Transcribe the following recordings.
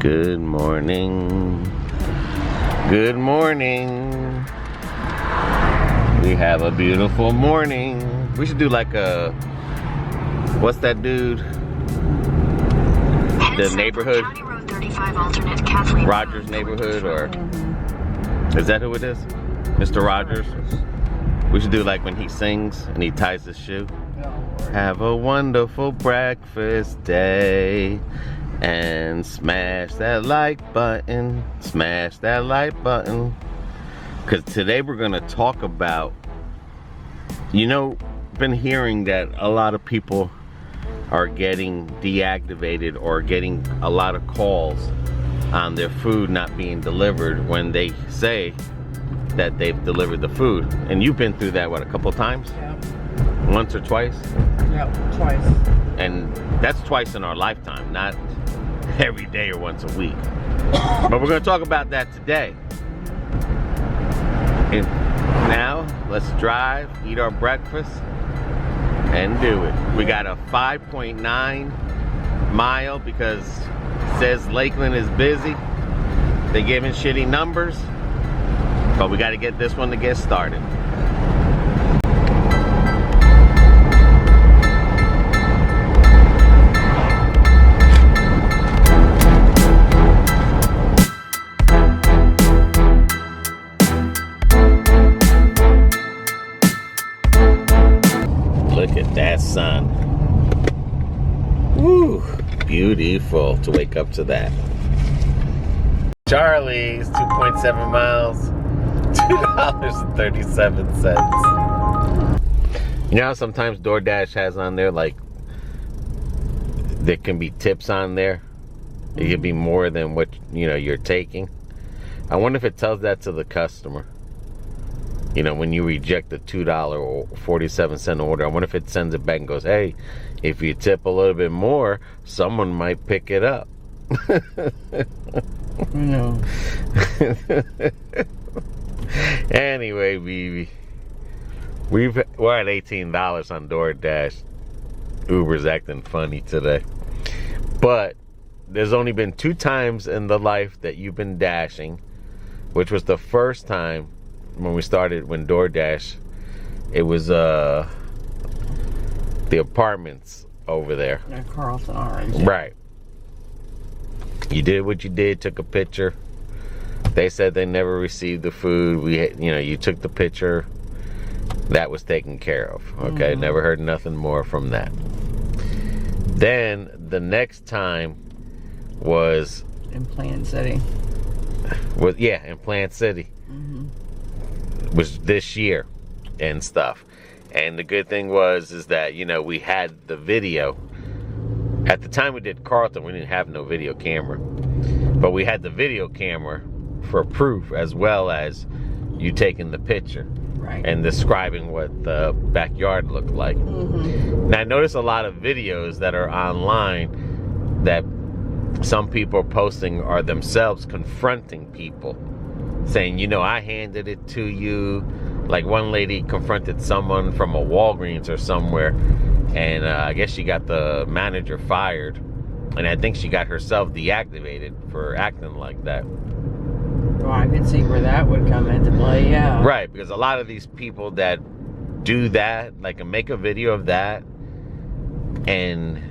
Good morning. Good morning. We have a beautiful morning. We should do like a, what's that dude? The neighborhood? County Road 35 alternate Kathleen. Rogers neighborhood, or is that who it is? Mr. Rogers? We should do like when he sings and he ties his shoe. Have a wonderful breakfast day. And smash that like button. Smash that like button. Because today we're going to talk about, you know, been hearing that a lot of people are getting deactivated or getting a lot of calls on their food not being delivered when they say that they've delivered the food. And you've been through that, what, a couple times? Yeah. Once or twice? Yeah, twice. And that's twice in our lifetime, not every day or once a week. But we're going to talk about that today. And now, let's drive, eat our breakfast, and do it. We got a 5.9 mile because it says Lakeland is busy. They're giving shitty numbers, but we got to get this one to get started. Look at that sun. Woo! Beautiful to wake up to that. Charlie's 2.7 miles, $2.37. You know how sometimes Doordash has on there, like, there can be tips on there. It could be more than what, you know, you're taking. I wonder if it tells that to the customer. You know, when you reject the $2.47 order, I wonder if it sends it back and goes, hey, if you tip a little bit more, someone might pick it up. No. Anyway, we're at $18 on Doordash. Uber's acting funny today. But there's only been 2 times in the life that you've been dashing, which was the first time when we started, when Doordash, it was the apartments over there. Yeah, Carlson Orange. Right. You did what you did, took a picture. They said they never received the food. You took the picture. That was taken care of. Okay, never heard nothing more from that. Then the next time was In Plant City. in Plant City. Was this year and stuff. And the good thing is that, you know, we had the video. At the time we did Carlton, we didn't have no video camera. But we had the video camera for proof, as well as you taking the picture. Right. And describing what the backyard looked like. Now I notice a lot of videos that are online that some people are posting are themselves confronting people, saying, you know, I handed it to you. Like one lady confronted someone from a Walgreens or somewhere, and I guess she got the manager fired, and I think she got herself deactivated for acting like that. Well, I could see where that would come into play, yeah. Right, because a lot of these people that do that, like make a video of that, and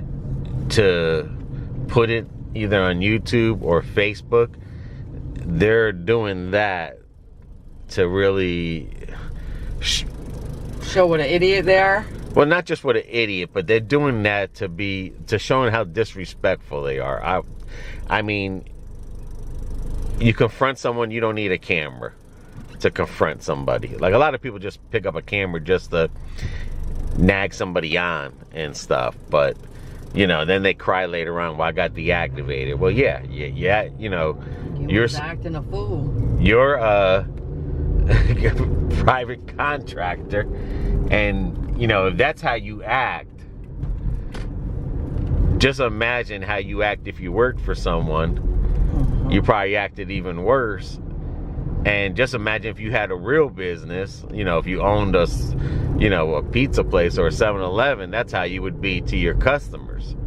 to put it either on YouTube or Facebook, they're doing that to really show what an idiot they are. Well, not just what an idiot, but they're doing that to showing how disrespectful they are. I mean, you confront someone, you don't need a camera to confront somebody. Like a lot of people just pick up a camera just to nag somebody on and stuff, but you know, then they cry later on, well, I got deactivated. Well, yeah, you know, you're acting a fool. You're a private contractor, and you know, if that's how you act, just imagine how you act if you worked for someone. You probably acted even worse. And just imagine if you had a real business, you know, if you owned a pizza place or a 7-Eleven, that's how you would be to your customers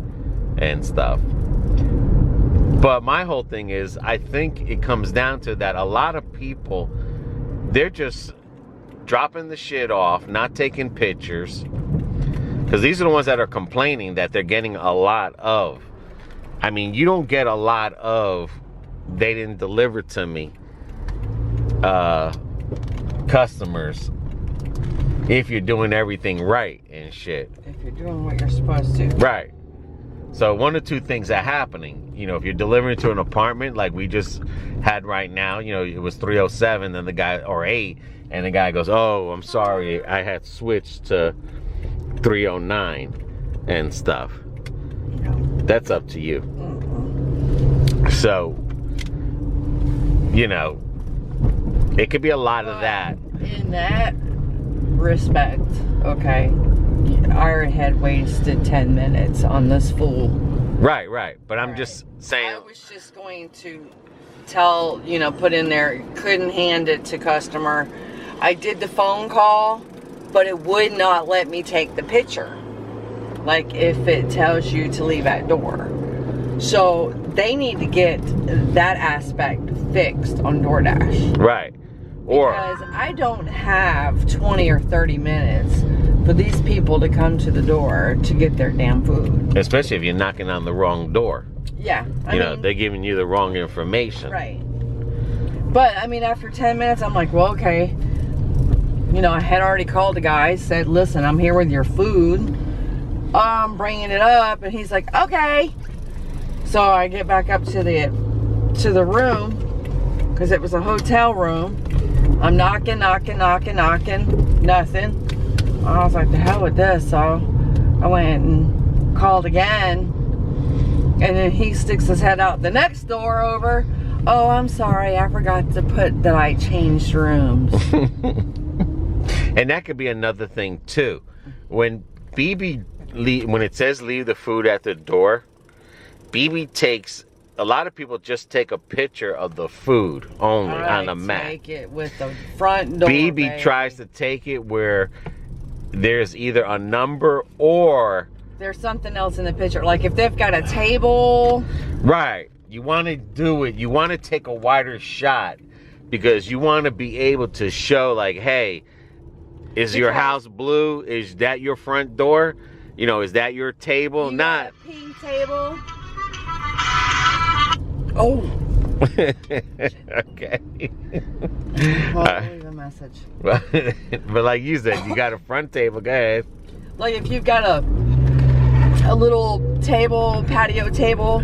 and stuff. But my whole thing is, I think it comes down to that a lot of people, they're just dropping the shit off, not taking pictures. Because these are the ones that are complaining that they're getting a lot of. I mean, you don't get a lot of, they didn't deliver to me, customers, if you're doing everything right and shit. If you're doing what you're supposed to. Right. So one or two things are happening. You know, if you're delivering to an apartment like we just had right now, you know, it was 307, then the guy, or 8, and the guy goes, oh, I'm sorry, I had switched to 309 and stuff. That's up to you. So, you know, it could be a lot of that. In that respect, okay, I had wasted 10 minutes on this fool. Right, right. But I'm just saying. I was just going to tell, you know, put in there, couldn't hand it to customer. I did the phone call, but it would not let me take the picture. Like if it tells you to leave at door. So they need to get that aspect fixed on DoorDash. Right. Or because I don't have 20 or 30 minutes for these people to come to the door to get their damn food. Especially if you're knocking on the wrong door. Yeah. You know, they're giving you the wrong information. Right. But, I mean, after 10 minutes, I'm like, well, okay. You know, I had already called the guy, said, listen, I'm here with your food. I'm bringing it up. And he's like, okay. So I get back up to the room, because it was a hotel room. I'm knocking, nothing. I was like, the hell with this. So I went and called again. And then he sticks his head out the next door over. Oh, I'm sorry. I forgot to put that I changed rooms. And that could be another thing, too. When when it says leave the food at the door, BB takes, a lot of people just take a picture of the food only on a map. Take it with the front door. BB tries to take it where there's either a number or there's something else in the picture. Like if they've got a table. Right. You want to do it. You want to take a wider shot because you want to be able to show like, hey, is your house blue? Is that your front door? You know, is that your table? You Not. got a pink table. Oh. Okay. Well, leave a message. But like you said, you got a front table. Go ahead. Like if you've got a little table, patio table,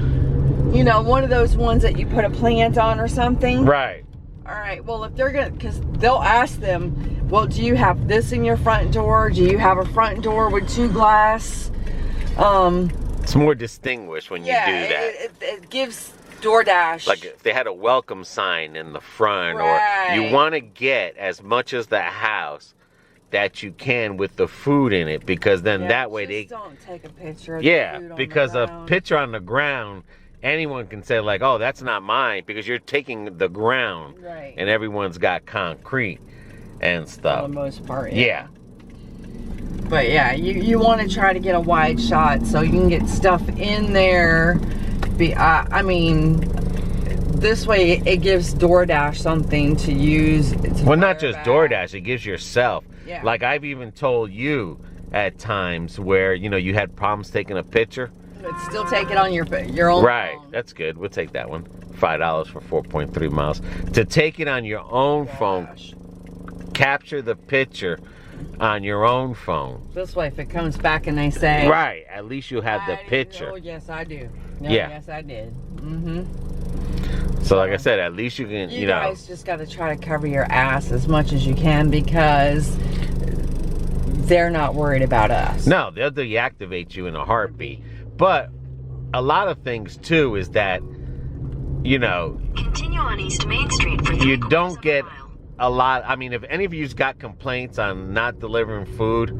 you know, one of those ones that you put a plant on or something. Right. All right. Well, if they're gonna, because they'll ask them, well, do you have this in your front door? Do you have a front door with 2 glass? It's more distinguished when you do that. It gives DoorDash. Like if they had a welcome sign in the front, right. Or you want to get as much as the house that you can with the food in it, because then that way they don't take a picture of the food on because the a ground. picture on the ground, anyone can say like, oh, that's not mine, because you're taking the ground, right. And everyone's got concrete and stuff. For the most part, yeah. But yeah, you want to try to get a wide shot so you can get stuff in there. I mean, this way it gives DoorDash something to use. Well, not just DoorDash, it gives yourself. Yeah. Like I've even told you at times where, you know, you had problems taking a picture. But still take it on your own right, phone. That's good. We'll take that one. $5 for 4.3 miles. To take it on your own phone, capture the picture on your own phone. This way, if it comes back and they say... Right, at least you have the picture. Oh, yes, I do. No, yeah. Yes, I did. Mm-hmm. So like I said, at least you can, you know... You guys just got to try to cover your ass as much as you can, because they're not worried about us. No, they'll deactivate you in a heartbeat. But a lot of things, too, is that, you know... Continue on East Main Street for 3 you quarters don't of a get... mile. A lot. I mean, if any of you's got complaints on not delivering food,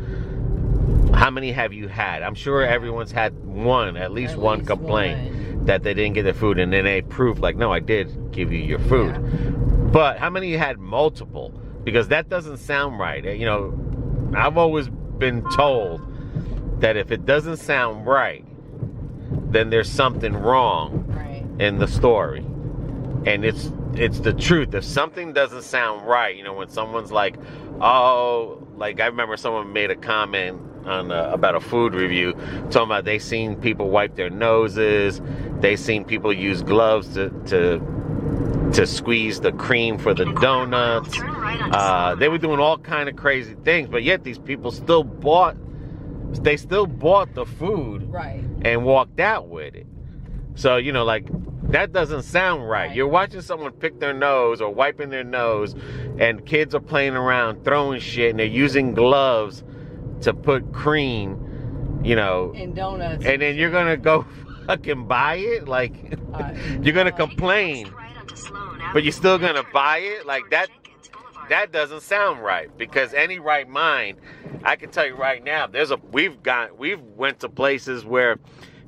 how many have you had? I'm sure everyone's had at least one complaint that they didn't get their food, and then they prove like, no, I did give you your food. Yeah. But how many had multiple? Because that doesn't sound right. You know, I've always been told that if it doesn't sound right, then there's something wrong. Right. in the story. And it's the truth. If something doesn't sound right, you know, when someone's like, oh, like I remember someone made a comment on about a food review, talking about they seen people wipe their noses, they seen people use gloves to squeeze the cream for the donuts. They were doing all kind of crazy things, but yet these people still bought the food, right, and walked out with it. So, you know, like, that doesn't sound right. You're watching someone pick their nose or wiping their nose, and kids are playing around, throwing shit, and they're using gloves to put cream, you know, in donuts. And then you're gonna go fucking buy it? Like, you're gonna complain, but you're still gonna buy it? Like, that doesn't sound right. Because any right mind, I can tell you right now, we've went to places where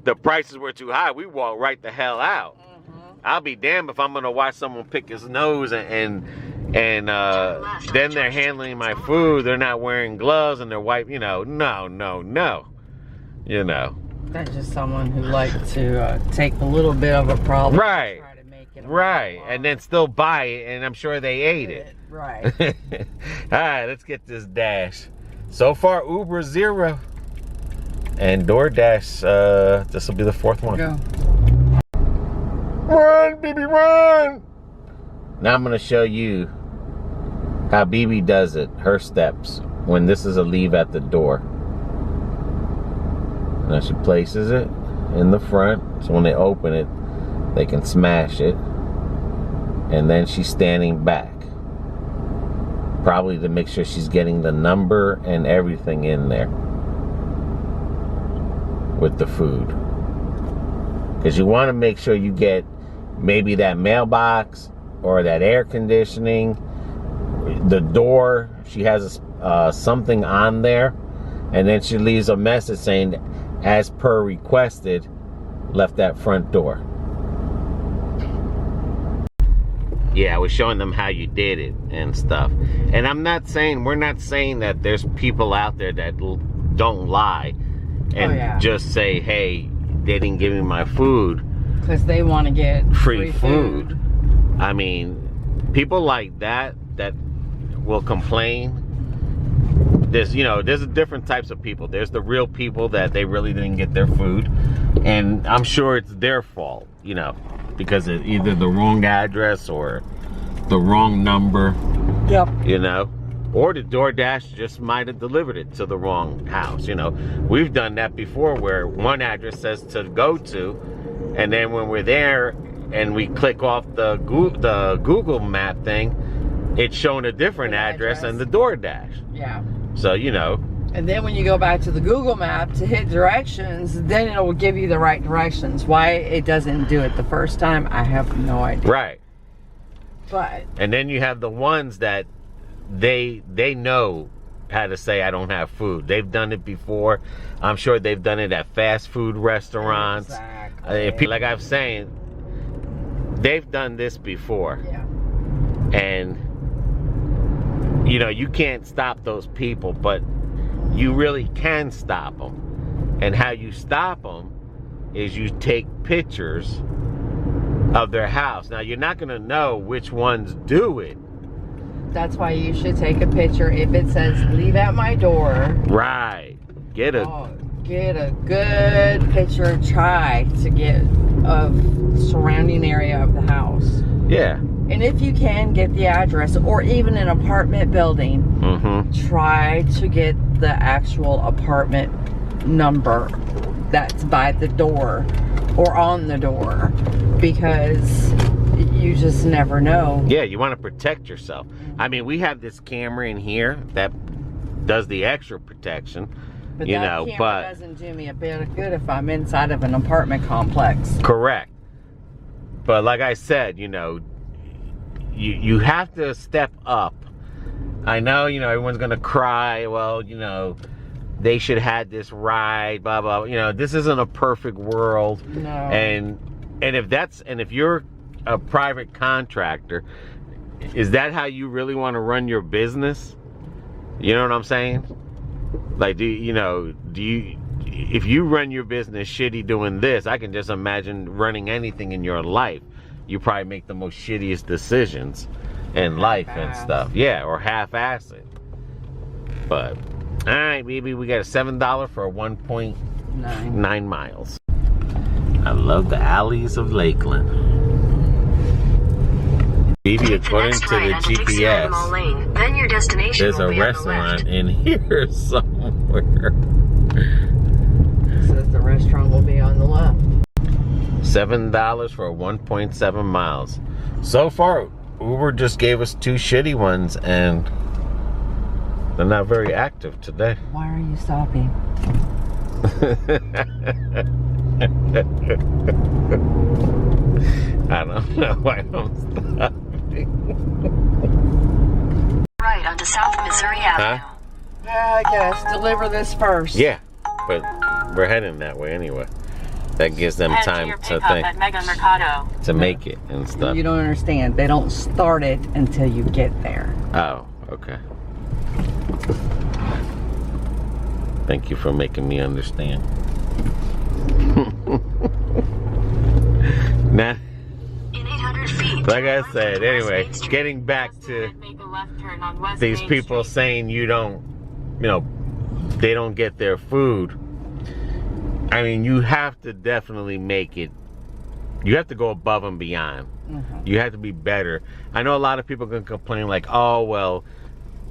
the prices were too high. We walked right the hell out. I'll be damned if I'm gonna watch someone pick his nose and then they're handling my food. They're not wearing gloves and they're wiping. You know, no. You know. That's just someone who likes to take a little bit of a problem, right? And try to make it and then still buy it, and I'm sure they ate it. Right. All right, let's get this Dash. So far, Uber 0. And Doordash, this will be the 4th one. Go. Run, BB, run! Now I'm going to show you how BB does it, her steps, when this is a leave at the door. Now she places it in the front, so when they open it, they can smash it. And then she's standing back. Probably to make sure she's getting the number and everything in there with the food, because you want to make sure you get maybe that mailbox or that air conditioning, the door. She has something on there, and then she leaves a message saying, as per requested, left that front door. Yeah, I was showing them how you did it and stuff. And we're not saying that there's people out there that don't lie and just say, hey, they didn't give me my food. Because they want to get free food. I mean, people like that will complain. There's different types of people. There's the real people that they really didn't get their food. And I'm sure it's their fault, you know, because it's either the wrong address or the wrong number. Yep. You know. Or the DoorDash just might have delivered it to the wrong house. You know, we've done that before where one address says to go to, and then when we're there and we click off the Google map thing, it's showing a different address than the DoorDash. Yeah. So, you know. And then when you go back to the Google map to hit directions, then it will give you the right directions. Why it doesn't do it the first time, I have no idea. Right. But. And then you have the ones that they know how to say I don't have food. They've done it before. I'm sure they've done it at fast food restaurants. Exactly. Like I was saying, they've done this before. Yeah. And you know, you can't stop those people, but you really can stop them. And how you stop them is you take pictures of their house. Now, you're not going to know which ones do it. That's why you should take a picture if it says leave at my door. Right. Get a good picture. Try to get of surrounding area of the house. Yeah. And if you can get the address, or even an apartment building, try to get the actual apartment number that's by the door or on the door, because you just never know. Yeah, you want to protect yourself. I mean, we have this camera in here that does the extra protection. But you that know, camera doesn't do me a bit of good if I'm inside of an apartment complex. Correct. But like I said, you know, you have to step up. I know, you know, everyone's gonna cry, well, you know, they should have had this ride, blah blah. You know, this isn't a perfect world. No. And if you're a private contractor, is that how you really want to run your business? You know what I'm saying? Like, do you if you run your business shitty doing this, I can just imagine running anything in your life. You probably make the most shittiest decisions in life and stuff. Yeah, or half-ass it. But, all right, baby, we got a $7 for 1.9 miles. I love the alleys of Lakeland. Baby, according to the GPS, then your destination there's a restaurant in here somewhere. It says the restaurant will be on the left. $7 for 1.7 miles. So far, Uber just gave us 2 shitty ones, and they're not very active today. Why are you stopping? I don't know why I'm stopping. Right onto South Missouri Avenue. Huh? Yeah, I guess. Deliver this first. Yeah, but we're heading that way anyway. That gives them time to think, to make it and stuff. You don't understand. They don't start it until you get there. Oh, okay. Thank you for making me understand. Now, In 800 feet. like I said, anyway, getting back to these people saying you don't, they don't get their food. I mean, you have to definitely make it. You have to go above and beyond. Mm-hmm. You have to be better. I know a lot of people can complain like, oh, well,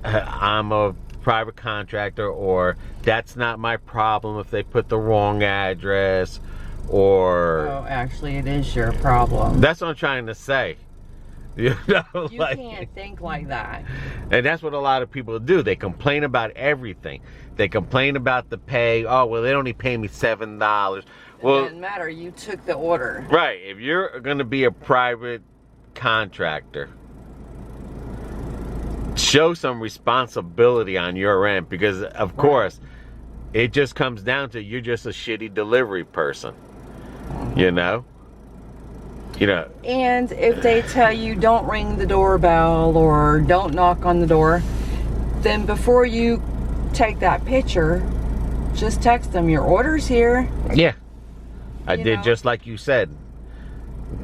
I'm a private contractor, or that's not my problem if they put the wrong address, or... Oh, actually, it is your problem. That's what I'm trying to say. You Can't think like that. And that's what a lot of people do. They complain about everything. They complain about the pay. Oh, well, they only pay me $7. Well, it doesn't matter. You took the order. Right. If you're going to be a private contractor, show some responsibility on your end, because, of course, it just comes down to you're just a shitty delivery person. You know? And if they tell you don't ring the doorbell or don't knock on the door, then before you take that picture, just text them, your order's here. Yeah. I did just like you said.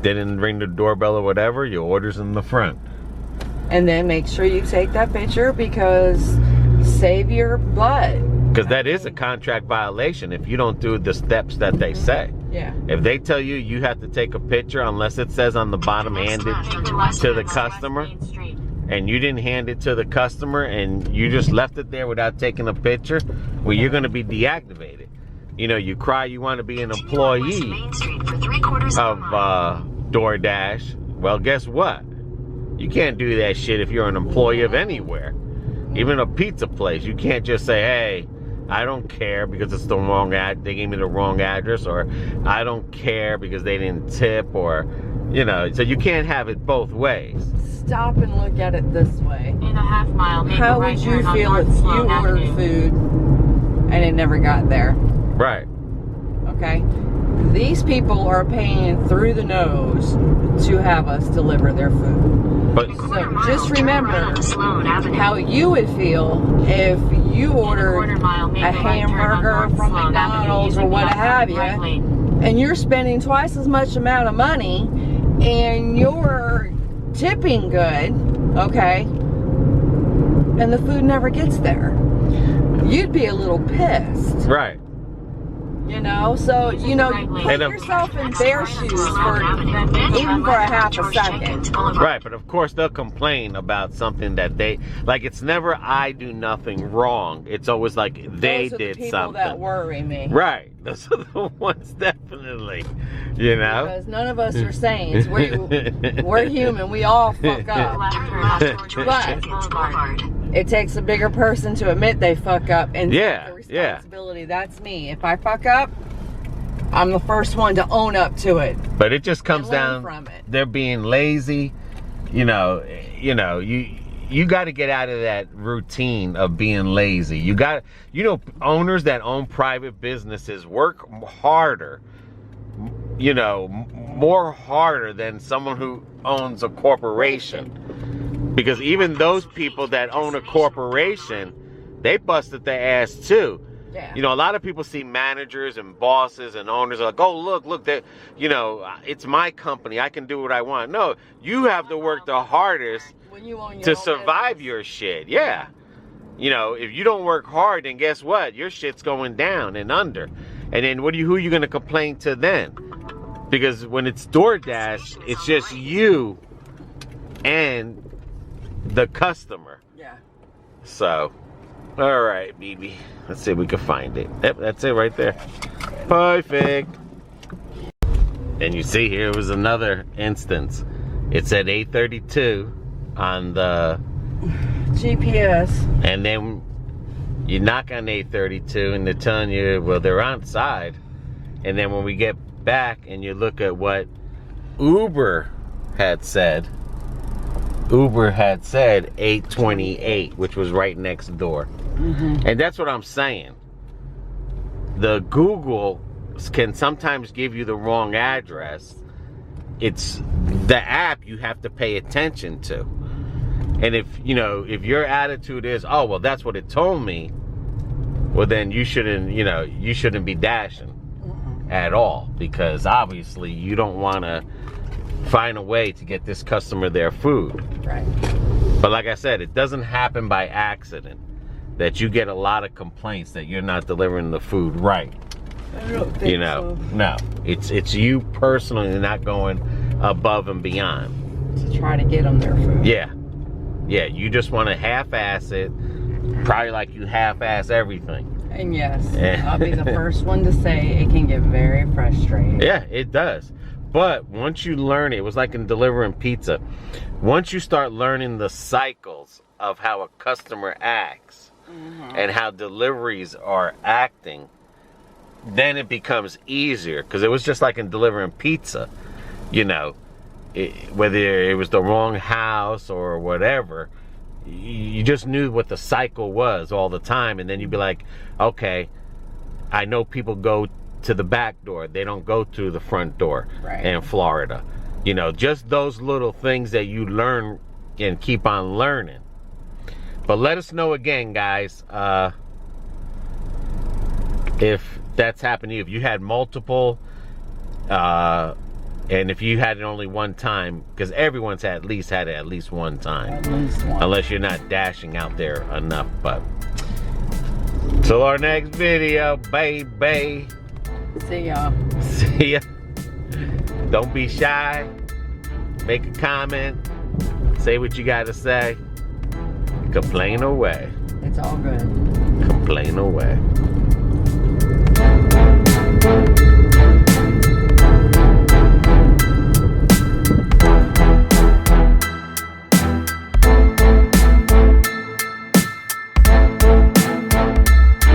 Didn't ring the doorbell or whatever, your order's in the front. And then make sure you take that picture, because save your butt. Because that is a contract violation if you don't do the steps that they say. Yeah. If they tell you you have to take a picture, unless it says on the bottom, hand it to the customer, and you didn't hand it to the customer and you just left it there without taking a picture, well, you're going to be deactivated. You cry you want to be an employee of Doordash. Well, guess what? You can't do that shit if you're an employee of anywhere. Even a pizza place. You can't just say, hey, I don't care because it's the wrong they gave me the wrong address, or I don't care because they didn't tip, or so you can't have it both ways. Stop and look at it this way. In a half mile, how would you feel if you ordered food and it never got there? Right. Okay. These people are paying through the nose to have us deliver their food. But so just remember how you would feel if you ordered a hamburger from McDonald's or what have you, and you're spending twice as much amount of money and you're tipping good, okay, and the food never gets there. You'd be a little pissed. Right. So, you put yourself in their shoes even for a half a second. Right, but of course they'll complain about something that it's never I do nothing wrong. It's always like they did something. Those are the people that worry me. Right, those are the ones definitely, Because none of us are saints. We're human. We all fuck up. But it takes a bigger person to admit they fuck up and take the responsibility. That's me. If I fuck up, I'm the first one to own up to it. But it just comes down from it. They're being lazy. You got to get out of that routine of being lazy. You got, owners that own private businesses work harder, more harder than someone who owns a corporation. Because even those people that own a corporation, they busted their ass too. Yeah. You know, a lot of people see managers and bosses and owners are like, oh, look, that, you know, it's my company. I can do what I want. No, you have to work the hardest when you own your to own survive business. your shit. Yeah. You know, if you don't work hard, then guess what? Your shit's going down and under. And then who are you going to complain to then? Because when it's DoorDash, it's just you and the customer. Yeah. So, all right, BB. Let's see if we can find it. Yep, that's it right there. Perfect. And you see here was another instance. It said 8:32 on the GPS. And then you knock on 8:32 and they're telling you, well, they're outside. And then when we get back and you look at what Uber had said 8:28, which was right next door. And that's what I'm saying. The Google can sometimes give you the wrong address. It's the app you have to pay attention to. And if your attitude is, oh, well, that's what it told me, well, then you shouldn't be dashing at all, because obviously you don't want to find a way to get this customer their food. Right. But like I said, it doesn't happen by accident that you get a lot of complaints that you're not delivering the food right. I don't think so. No, it's you personally not going above and beyond to try to get them their food. Yeah, you just want to half-ass it, probably like you half-ass everything. And yes, I'll be the first one to say it can get very frustrating. Yeah, it does. But once you learn it was like in delivering pizza. Once you start learning the cycles of how a customer acts and how deliveries are acting, then it becomes easier. Because it was just like in delivering pizza, whether it was the wrong house or whatever, you just knew what the cycle was all the time. And then you'd be like, okay, I know people go to the back door. They don't go through the front door in Florida. Just those little things that you learn and keep on learning. But let us know again, guys, if that's happened to you. If you had multiple, and if you had it only one time, because everyone's at least had it at least one time. At least one. Unless you're not dashing out there enough. But till our next video, baby. See y'all. See ya. Don't be shy. Make a comment. Say what you gotta say. Complain away. It's all good. Complain away.